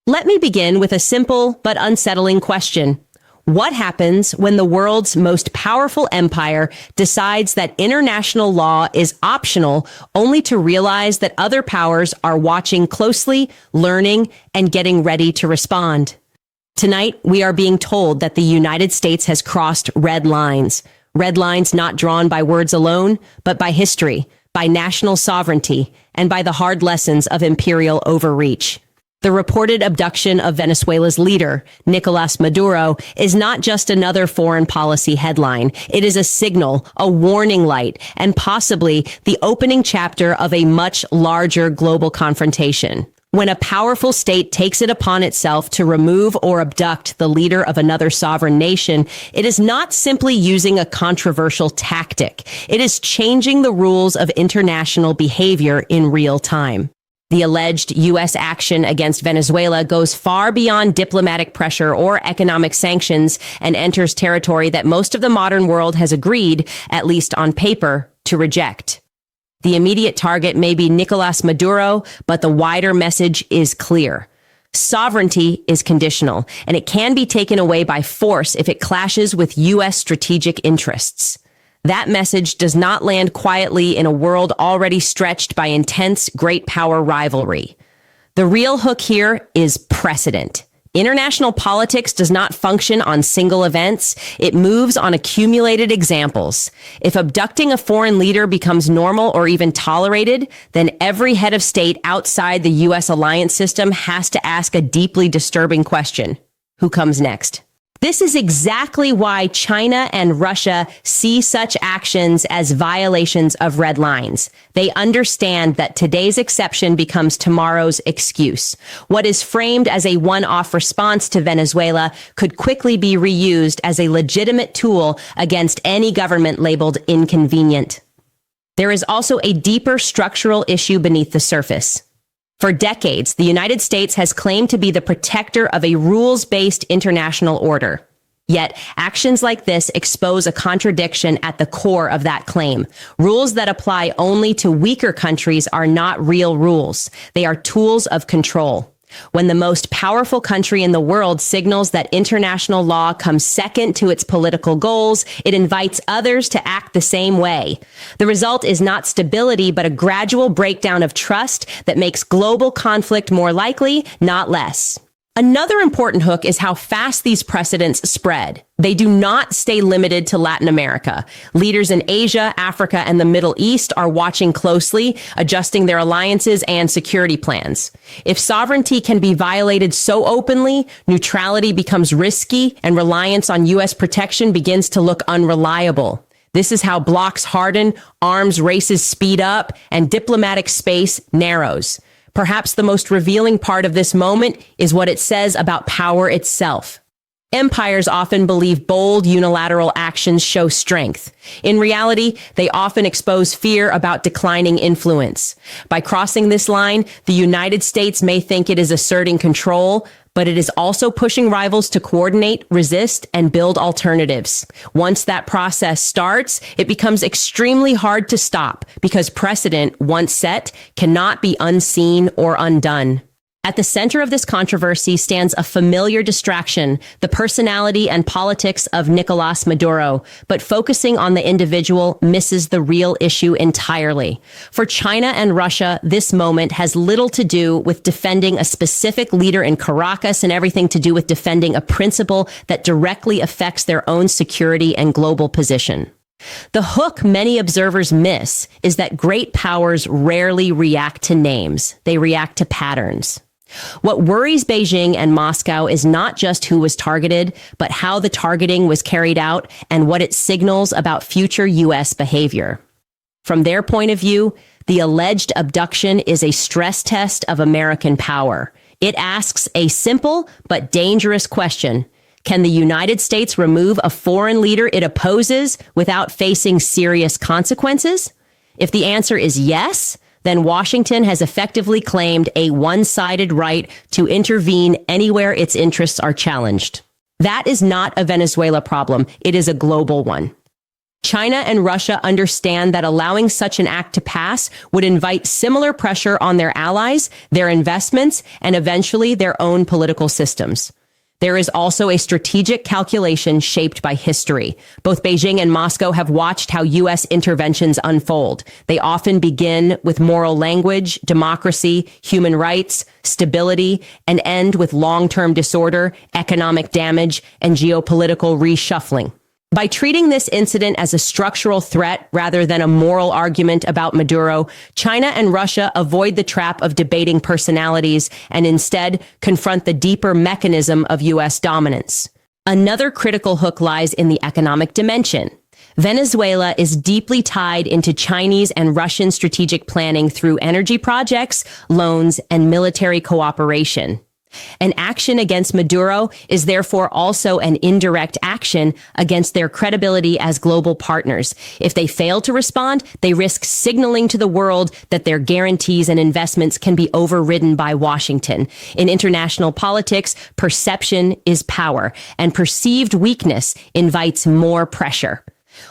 Let me begin with a simple but unsettling question. What happens when the world's most powerful empire decides that international law is optional only to realize that other powers are watching closely, learning, and getting ready to respond? Tonight, we are being told that the United States has crossed red lines not drawn by words alone, but by history, by national sovereignty, and by the hard lessons of imperial overreach. The reported abduction of Venezuela's leader, Nicolas Maduro, is not just another foreign policy headline. It is a signal, a warning light, and possibly the opening chapter of a much larger global confrontation. When a powerful state takes it upon itself to remove or abduct the leader of another sovereign nation, it is not simply using a controversial tactic. It is changing the rules of international behavior in real time. The alleged U.S. action against Venezuela goes far beyond diplomatic pressure or economic sanctions and enters territory that most of the modern world has agreed, at least on paper, to reject. The immediate target may be Nicolas Maduro, but the wider message is clear. Sovereignty is conditional, and it can be taken away by force if it clashes with U.S. strategic interests. That message does not land quietly in a world already stretched by intense great power rivalry. The real hook here is precedent. International politics does not function on single events. It moves on accumulated examples. If abducting a foreign leader becomes normal or even tolerated, then every head of state outside the U.S. alliance system has to ask a deeply disturbing question. Who comes next? This is exactly why China and Russia see such actions as violations of red lines. They understand that today's exception becomes tomorrow's excuse. What is framed as a one-off response to Venezuela could quickly be reused as a legitimate tool against any government labeled inconvenient. There is also a deeper structural issue beneath the surface. For decades, the United States has claimed to be the protector of a rules-based international order. Yet, actions like this expose a contradiction at the core of that claim. Rules that apply only to weaker countries are not real rules. They are tools of control. When the most powerful country in the world signals that international law comes second to its political goals, it invites others to act the same way. The result is not stability, but a gradual breakdown of trust that makes global conflict more likely, not less. Another important hook is how fast these precedents spread. They do not stay limited to Latin America. Leaders in Asia, Africa, and the Middle East are watching closely, adjusting their alliances and security plans. If sovereignty can be violated so openly, neutrality becomes risky, and reliance on U.S. protection begins to look unreliable. This is how blocs harden, arms races speed up, and diplomatic space narrows. Perhaps the most revealing part of this moment is what it says about power itself. Empires often believe bold unilateral actions show strength. In reality, they often expose fear about declining influence. By crossing this line, the United States may think it is asserting control, but it is also pushing rivals to coordinate, resist, and build alternatives. Once that process starts, it becomes extremely hard to stop because precedent, once set, cannot be unseen or undone. At the center of this controversy stands a familiar distraction, the personality and politics of Nicolas Maduro, but focusing on the individual misses the real issue entirely. For China and Russia, this moment has little to do with defending a specific leader in Caracas and everything to do with defending a principle that directly affects their own security and global position. The hook many observers miss is that great powers rarely react to names. They react to patterns. What worries Beijing and Moscow is not just who was targeted, but how the targeting was carried out and what it signals about future U.S. behavior. From their point of view, the alleged abduction is a stress test of American power. It asks a simple but dangerous question. Can the United States remove a foreign leader it opposes without facing serious consequences? If the answer is yes, then Washington has effectively claimed a one-sided right to intervene anywhere its interests are challenged. That is not a Venezuela problem. It is a global one. China and Russia understand that allowing such an act to pass would invite similar pressure on their allies, their investments, and eventually their own political systems. There is also a strategic calculation shaped by history. Both Beijing and Moscow have watched how U.S. interventions unfold. They often begin with moral language, democracy, human rights, stability, and end with long-term disorder, economic damage, and geopolitical reshuffling. By treating this incident as a structural threat rather than a moral argument about Maduro, China and Russia avoid the trap of debating personalities and instead confront the deeper mechanism of U.S. dominance. Another critical hook lies in the economic dimension. Venezuela is deeply tied into Chinese and Russian strategic planning through energy projects, loans, and military cooperation. An action against Maduro is therefore also an indirect action against their credibility as global partners. If they fail to respond, they risk signaling to the world that their guarantees and investments can be overridden by Washington. In international politics, perception is power, and perceived weakness invites more pressure.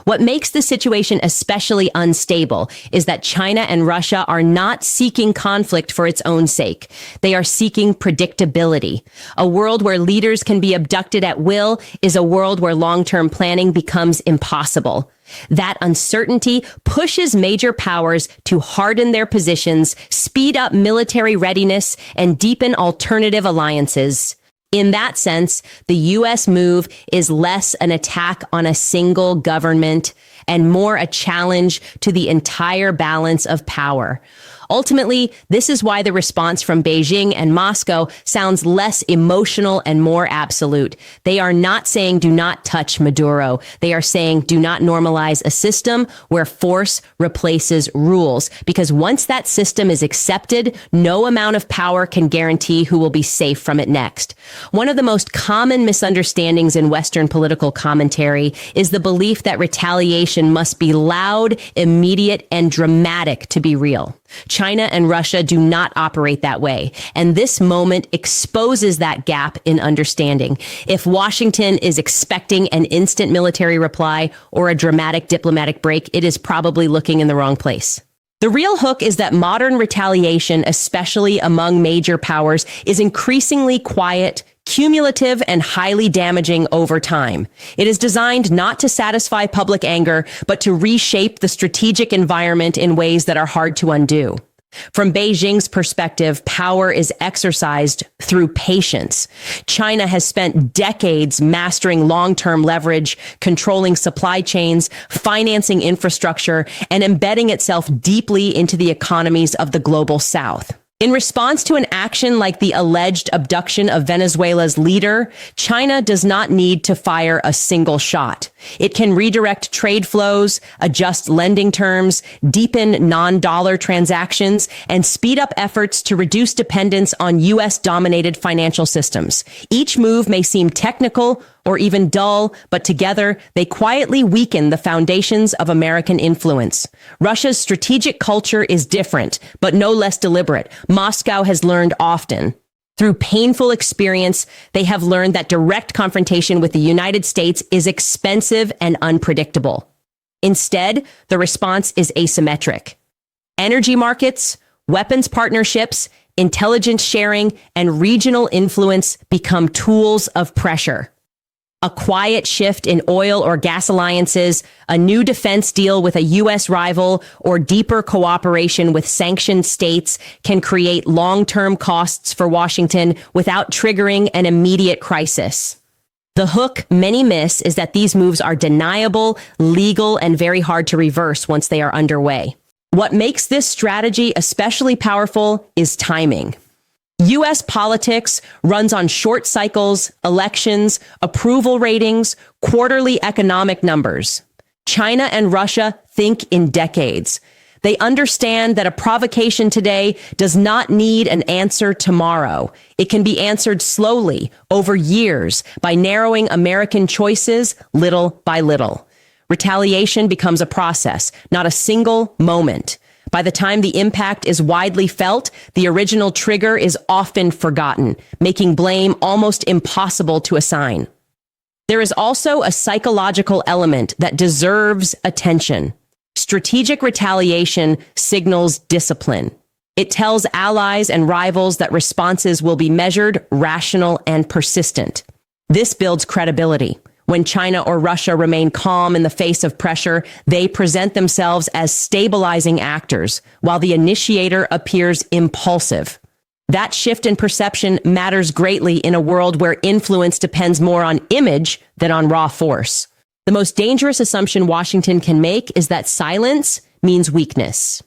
What makes the situation especially unstable is that China and Russia are not seeking conflict for its own sake. They are seeking predictability. A world where leaders can be abducted at will is a world where long-term planning becomes impossible. That uncertainty pushes major powers to harden their positions, speed up military readiness, and deepen alternative alliances. In that sense, the U.S. move is less an attack on a single government and more a challenge to the entire balance of power. Ultimately, this is why the response from Beijing and Moscow sounds less emotional and more absolute. They are not saying do not touch Maduro. They are saying do not normalize a system where force replaces rules. Because once that system is accepted, no amount of power can guarantee who will be safe from it next. One of the most common misunderstandings in Western political commentary is the belief that retaliation must be loud, immediate, and dramatic to be real. China and Russia do not operate that way, and this moment exposes that gap in understanding. If Washington is expecting an instant military reply or a dramatic diplomatic break, it is probably looking in the wrong place. The real hook is that modern retaliation, especially among major powers, is increasingly quiet, cumulative, and highly damaging over time. It is designed not to satisfy public anger, but to reshape the strategic environment in ways that are hard to undo. From Beijing's perspective, power is exercised through patience. China has spent decades mastering long-term leverage, controlling supply chains, financing infrastructure, and embedding itself deeply into the economies of the global South. In response to an action like the alleged abduction of Venezuela's leader, China does not need to fire a single shot. It can redirect trade flows, adjust lending terms, deepen non-dollar transactions, and speed up efforts to reduce dependence on U.S.-dominated financial systems. Each move may seem technical or even dull, but together they quietly weaken the foundations of American influence. Russia's strategic culture is different, but no less deliberate. Moscow has learned often. Through painful experience, they have learned that direct confrontation with the United States is expensive and unpredictable. Instead, the response is asymmetric. Energy markets, weapons partnerships, intelligence sharing, and regional influence become tools of pressure. A quiet shift in oil or gas alliances, a new defense deal with a U.S. rival, or deeper cooperation with sanctioned states can create long-term costs for Washington without triggering an immediate crisis. The hook many miss is that these moves are deniable, legal, and very hard to reverse once they are underway. What makes this strategy especially powerful is timing. U.S. politics runs on short cycles, elections, approval ratings, quarterly economic numbers. China and Russia think in decades. They understand that a provocation today does not need an answer tomorrow. It can be answered slowly, over years, by narrowing American choices little by little. Retaliation becomes a process, not a single moment. By the time the impact is widely felt, the original trigger is often forgotten, making blame almost impossible to assign. There is also a psychological element that deserves attention. Strategic retaliation signals discipline. It tells allies and rivals that responses will be measured, rational, and persistent. This builds credibility. When China or Russia remain calm in the face of pressure, they present themselves as stabilizing actors, while the initiator appears impulsive. That shift in perception matters greatly in a world where influence depends more on image than on raw force. The most dangerous assumption Washington can make is that silence means weakness.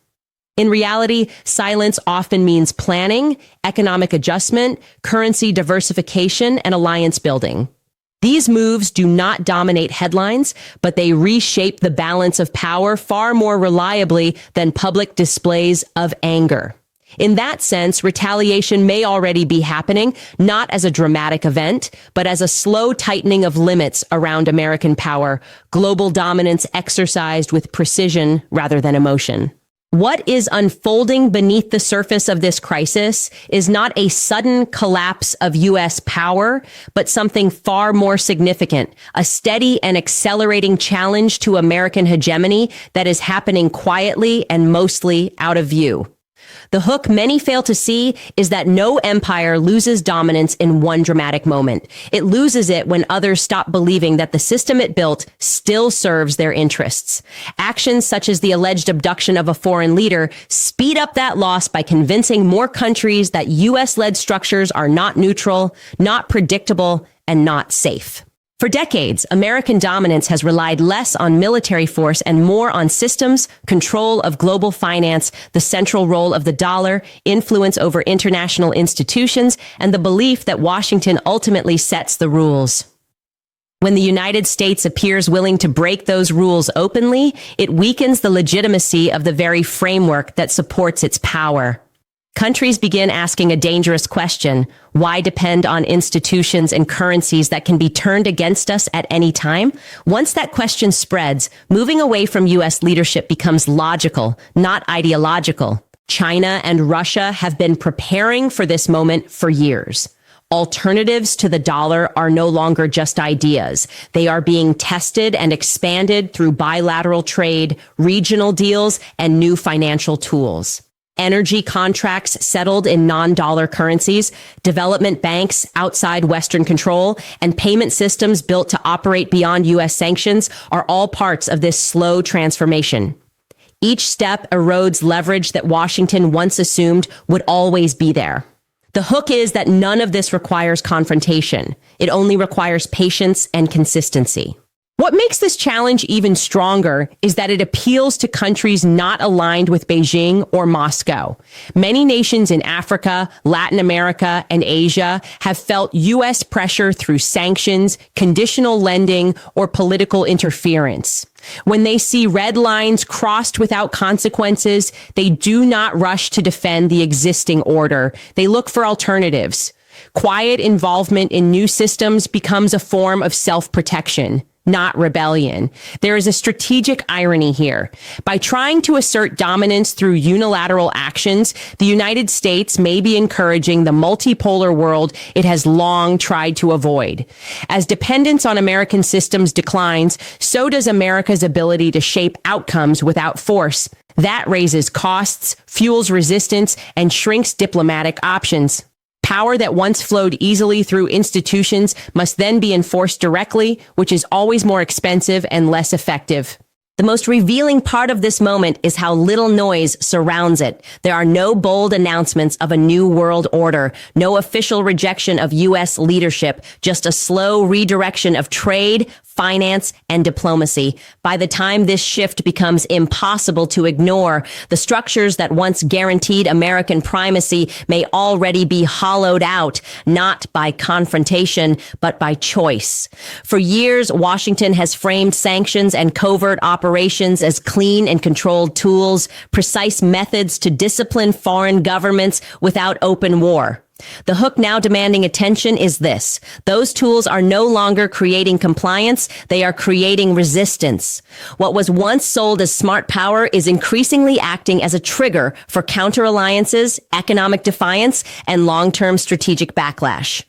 In reality, silence often means planning, economic adjustment, currency diversification, and alliance building. These moves do not dominate headlines, but they reshape the balance of power far more reliably than public displays of anger. In that sense, retaliation may already be happening, not as a dramatic event, but as a slow tightening of limits around American power, global dominance exercised with precision rather than emotion. What is unfolding beneath the surface of this crisis is not a sudden collapse of U.S. power, but something far more significant, a steady and accelerating challenge to American hegemony that is happening quietly and mostly out of view. The hook many fail to see is that no empire loses dominance in one dramatic moment. It loses it when others stop believing that the system it built still serves their interests. Actions such as the alleged abduction of a foreign leader speed up that loss by convincing more countries that U.S.-led structures are not neutral, not predictable, and not safe. For decades, American dominance has relied less on military force and more on systems, control of global finance, the central role of the dollar, influence over international institutions, and the belief that Washington ultimately sets the rules. When the United States appears willing to break those rules openly, it weakens the legitimacy of the very framework that supports its power. Countries begin asking a dangerous question: why depend on institutions and currencies that can be turned against us at any time? Once that question spreads, moving away from U.S. leadership becomes logical, not ideological. China and Russia have been preparing for this moment for years. Alternatives to the dollar are no longer just ideas. They are being tested and expanded through bilateral trade, regional deals, and new financial tools. Energy contracts settled in non-dollar currencies, development banks outside Western control, and payment systems built to operate beyond U.S. sanctions are all parts of this slow transformation. Each step erodes leverage that Washington once assumed would always be there. The hook is that none of this requires confrontation. It only requires patience and consistency. What makes this challenge even stronger is that it appeals to countries not aligned with Beijing or Moscow. Many nations in Africa, Latin America, and Asia have felt U.S. pressure through sanctions, conditional lending, or political interference. When they see red lines crossed without consequences, they do not rush to defend the existing order. They look for alternatives. Quiet involvement in new systems becomes a form of self-protection, not rebellion. There is a strategic irony here. By trying to assert dominance through unilateral actions, the United States may be encouraging the multipolar world it has long tried to avoid. As dependence on American systems declines, so does America's ability to shape outcomes without force. That raises costs, fuels resistance, and shrinks diplomatic options. Power that once flowed easily through institutions must then be enforced directly, which is always more expensive and less effective. The most revealing part of this moment is how little noise surrounds it. There are no bold announcements of a new world order, no official rejection of U.S. leadership, just a slow redirection of trade, finance, and diplomacy. By the time this shift becomes impossible to ignore, the structures that once guaranteed American primacy may already be hollowed out, not by confrontation, but by choice. For years, Washington has framed sanctions and covert operations as clean and controlled tools, precise methods to discipline foreign governments without open war. The hook now demanding attention is this: those tools are no longer creating compliance, they are creating resistance. What was once sold as smart power is increasingly acting as a trigger for counter-alliances, economic defiance, and long-term strategic backlash.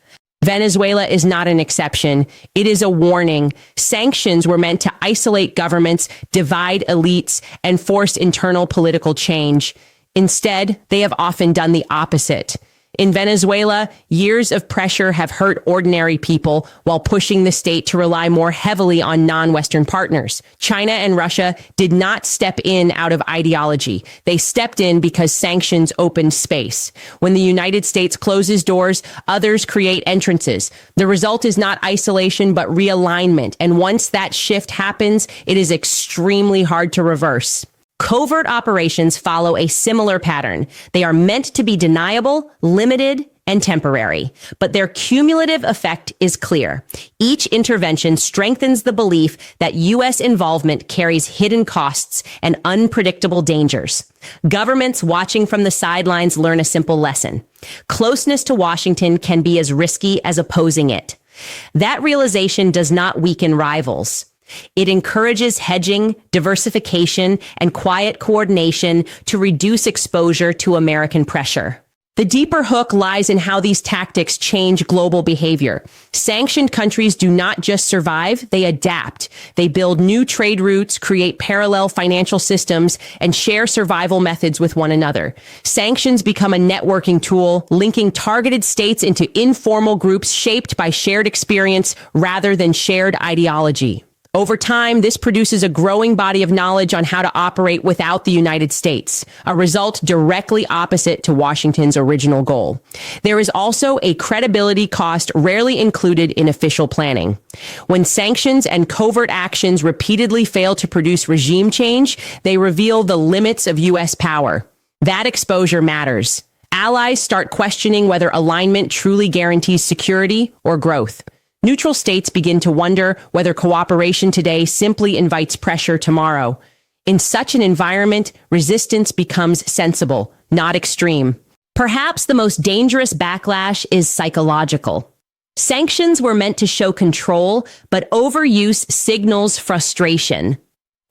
Venezuela is not an exception. It is a warning. Sanctions were meant to isolate governments, divide elites, and force internal political change. Instead, they have often done the opposite. In Venezuela, years of pressure have hurt ordinary people while pushing the state to rely more heavily on non-Western partners. China and Russia did not step in out of ideology. They stepped in because sanctions opened space. When the United States closes doors, others create entrances. The result is not isolation, but realignment. And once that shift happens, it is extremely hard to reverse. Covert operations follow a similar pattern. They are meant to be deniable, limited, and temporary, but their cumulative effect is clear. Each intervention strengthens the belief that U.S. involvement carries hidden costs and unpredictable dangers. Governments watching from the sidelines learn a simple lesson. Closeness to Washington can be as risky as opposing it. That realization does not weaken rivals. It encourages hedging, diversification, and quiet coordination to reduce exposure to American pressure. The deeper hook lies in how these tactics change global behavior. Sanctioned countries do not just survive, they adapt. They build new trade routes, create parallel financial systems, and share survival methods with one another. Sanctions become a networking tool, linking targeted states into informal groups shaped by shared experience rather than shared ideology. Over time, this produces a growing body of knowledge on how to operate without the United States, a result directly opposite to Washington's original goal. There is also a credibility cost rarely included in official planning. When sanctions and covert actions repeatedly fail to produce regime change, they reveal the limits of U.S. power. That exposure matters. Allies start questioning whether alignment truly guarantees security or growth. Neutral states begin to wonder whether cooperation today simply invites pressure tomorrow. In such an environment, resistance becomes sensible, not extreme. Perhaps the most dangerous backlash is psychological. Sanctions were meant to show control, but overuse signals frustration.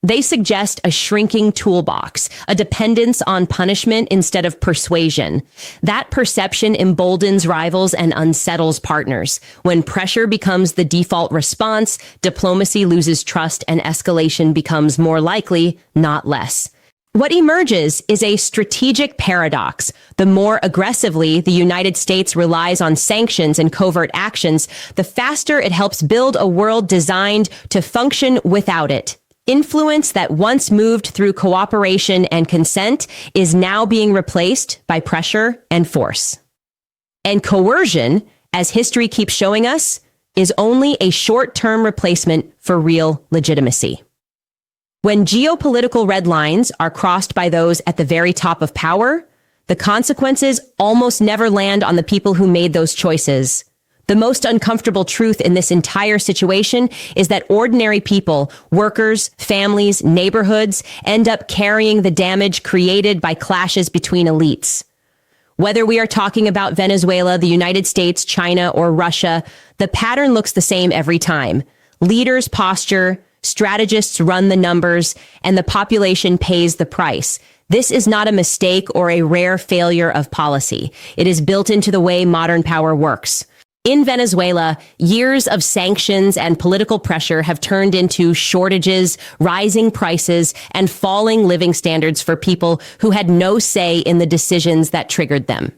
They suggest a shrinking toolbox, a dependence on punishment instead of persuasion. That perception emboldens rivals and unsettles partners. When pressure becomes the default response, diplomacy loses trust and escalation becomes more likely, not less. What emerges is a strategic paradox. The more aggressively the United States relies on sanctions and covert actions, the faster it helps build a world designed to function without it. Influence that once moved through cooperation and consent is now being replaced by pressure and force. And coercion, as history keeps showing us, is only a short-term replacement for real legitimacy. When geopolitical red lines are crossed by those at the very top of power, the consequences almost never land on the people who made those choices. The most uncomfortable truth in this entire situation is that ordinary people, workers, families, neighborhoods, end up carrying the damage created by clashes between elites. Whether we are talking about Venezuela, the United States, China, or Russia, the pattern looks the same every time. Leaders posture, strategists run the numbers, and the population pays the price. This is not a mistake or a rare failure of policy. It is built into the way modern power works. In Venezuela, years of sanctions and political pressure have turned into shortages, rising prices, and falling living standards for people who had no say in the decisions that triggered them.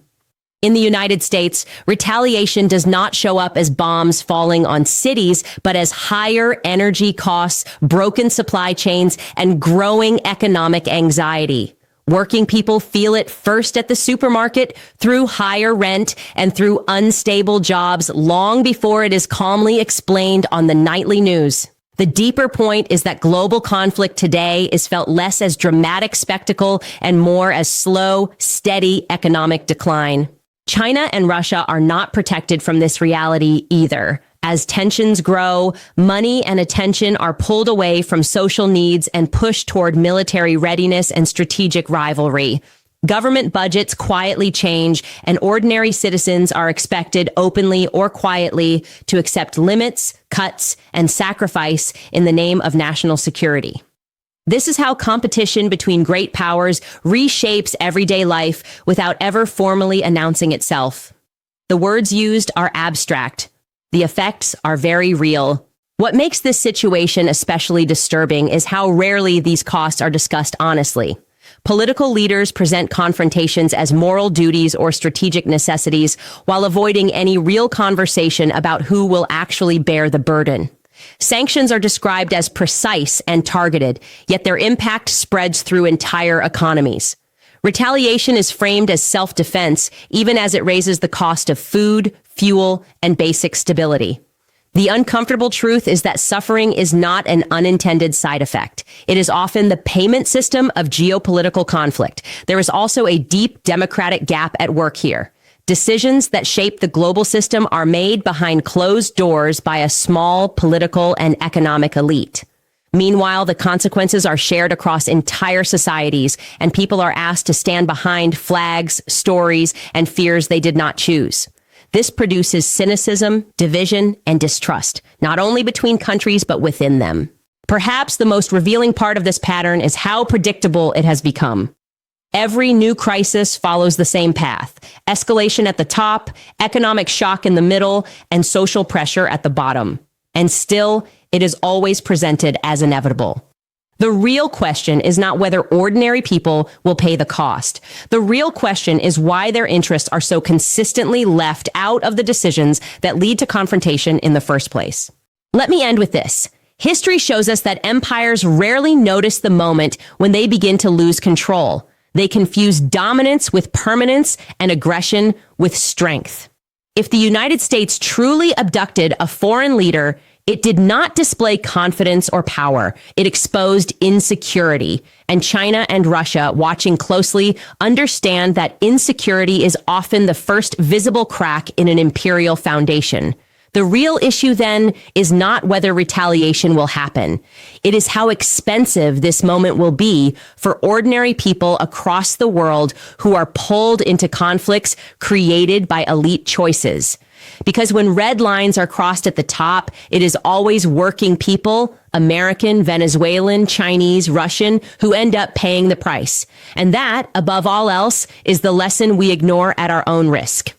In the United States, retaliation does not show up as bombs falling on cities, but as higher energy costs, broken supply chains, and growing economic anxiety. Working people feel it first at the supermarket, through higher rent, and through unstable jobs long before it is calmly explained on the nightly news. The deeper point is that global conflict today is felt less as dramatic spectacle and more as slow, steady economic decline. China and Russia are not protected from this reality either. As tensions grow, money and attention are pulled away from social needs and pushed toward military readiness and strategic rivalry. Government budgets quietly change, and ordinary citizens are expected openly or quietly to accept limits, cuts, and sacrifice in the name of national security. This is how competition between great powers reshapes everyday life without ever formally announcing itself. The words used are abstract: The effects are very real. What makes this situation especially disturbing is how rarely these costs are discussed honestly. Political leaders present confrontations as moral duties or strategic necessities while avoiding any real conversation about who will actually bear the burden. Sanctions are described as precise and targeted, yet their impact spreads through entire economies. Retaliation is framed as self-defense, even as it raises the cost of food, fuel, and basic stability. The uncomfortable truth is that suffering is not an unintended side effect. It is often the payment system of geopolitical conflict. There is also a deep democratic gap at work here. Decisions that shape the global system are made behind closed doors by a small political and economic elite. Meanwhile, the consequences are shared across entire societies, and people are asked to stand behind flags, stories, and fears they did not choose. This produces cynicism, division, and distrust, not only between countries, but within them. Perhaps the most revealing part of this pattern is how predictable it has become. Every new crisis follows the same path: escalation at the top, economic shock in the middle, and social pressure at the bottom. And still, it is always presented as inevitable. The real question is not whether ordinary people will pay the cost. The real question is why their interests are so consistently left out of the decisions that lead to confrontation in the first place. Let me end with this. History shows us that empires rarely notice the moment when they begin to lose control. They confuse dominance with permanence and aggression with strength. If the United States truly abducted a foreign leader, it did not display confidence or power. It exposed insecurity. And China and Russia, watching closely, understand that insecurity is often the first visible crack in an imperial foundation. The real issue, then, is not whether retaliation will happen. It is how expensive this moment will be for ordinary people across the world who are pulled into conflicts created by elite choices. Because when red lines are crossed at the top, it is always working people, American, Venezuelan, Chinese, Russian, who end up paying the price. And that, above all else, is the lesson we ignore at our own risk.